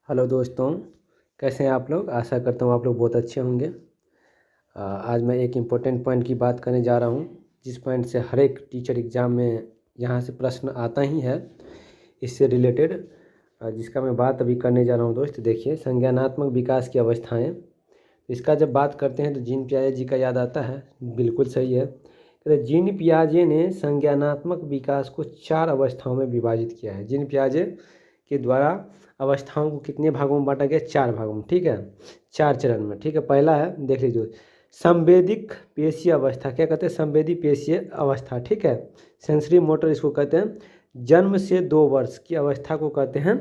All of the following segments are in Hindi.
हेलो दोस्तों, कैसे हैं आप लोग। आशा करता हूँ आप लोग बहुत अच्छे होंगे। आज मैं एक इम्पोर्टेंट पॉइंट की बात करने जा रहा हूँ, जिस पॉइंट से हर एक टीचर एग्ज़ाम में यहाँ से प्रश्न आता ही है इससे रिलेटेड, जिसका मैं बात अभी करने जा रहा हूँ। दोस्त देखिए, संज्ञानात्मक विकास की अवस्थाएँ। इसका जब बात करते हैं तो जीन पियाजे जी का याद आता है। बिल्कुल सही है। तो जीन पियाजे ने संज्ञानात्मक विकास को 4 अवस्थाओं में विभाजित किया है। जीन पियाजे के द्वारा अवस्थाओं को कितने भागों में बांटा गया? 4 भागों में, ठीक है, 4 चरण में, ठीक है। पहला है, देख लीजिए, संवेदिक पेशीय अवस्था। क्या कहते हैं? संवेदी पेशीय अवस्था, ठीक है। सेंसरी मोटर इसको कहते हैं। जन्म से 2 वर्ष की अवस्था को कहते हैं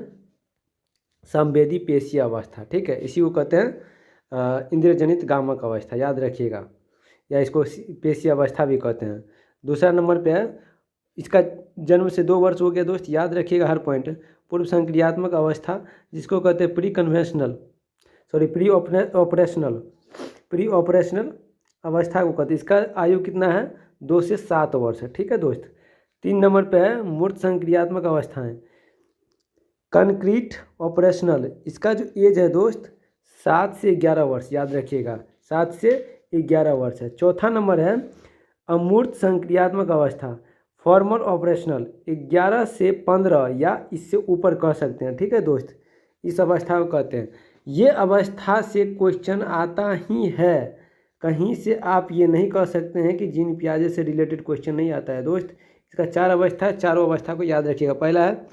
संवेदी पेशीय अवस्था, ठीक है। इसी को कहते हैं इंद्रियजनित गामक अवस्था, याद रखिएगा, या इसको पेशीय अवस्था भी कहते हैं। दूसरा नंबर पे है, इसका जन्म से 2 वर्ष हो गया दोस्त, याद रखिएगा हर पॉइंट। पूर्व संक्रियात्मक अवस्था, जिसको कहते हैं प्री ऑपरेशनल अवस्था को कहते हैं। इसका आयु कितना है? 2 से 7 वर्ष है, ठीक है दोस्त। 3 नंबर पे है मूर्त संक्रियात्मक अवस्थाएं, कंक्रीट ऑपरेशनल। इसका जो एज है दोस्त 7 से 11 वर्ष, याद रखिएगा, 7 से 11 वर्ष है। चौथा नंबर है अमूर्त संक्रियात्मक अवस्था, फॉर्मल ऑपरेशनल, 11 से 15 या इससे ऊपर कह सकते हैं, ठीक है दोस्त। इस अवस्था को कहते हैं। ये अवस्था से क्वेश्चन आता ही है, कहीं से आप ये नहीं कह सकते हैं कि जीन पियाजे से रिलेटेड क्वेश्चन नहीं आता है दोस्त। इसका 4 अवस्था है, चारों अवस्था को याद रखिएगा। पहला है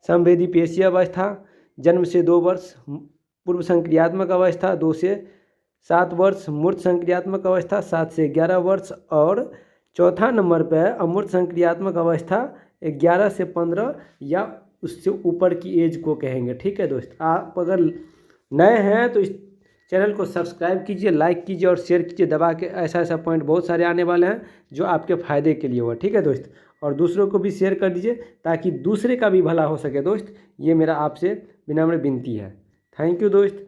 संवेदी पेशीय अवस्था, जन्म से 2 वर्ष। पूर्व संक्रियात्मक अवस्था 2 से 7 वर्ष। मूर्त संक्रियात्मक अवस्था 7 से 11 वर्ष। और चौथा नंबर पे है अमूर्त संक्रियात्मक अवस्था, 11 से 15 या उससे ऊपर की एज को कहेंगे, ठीक है दोस्त। आप अगर नए हैं तो इस चैनल को सब्सक्राइब कीजिए, लाइक कीजिए और शेयर कीजिए दबा के। ऐसा ऐसा पॉइंट बहुत सारे आने वाले हैं जो आपके फ़ायदे के लिए हुआ, ठीक है दोस्त। और दूसरों को भी शेयर कर दीजिए ताकि दूसरे का भी भला हो सके दोस्त। ये मेरा आपसे विनम्र विनती है। थैंक यू दोस्त।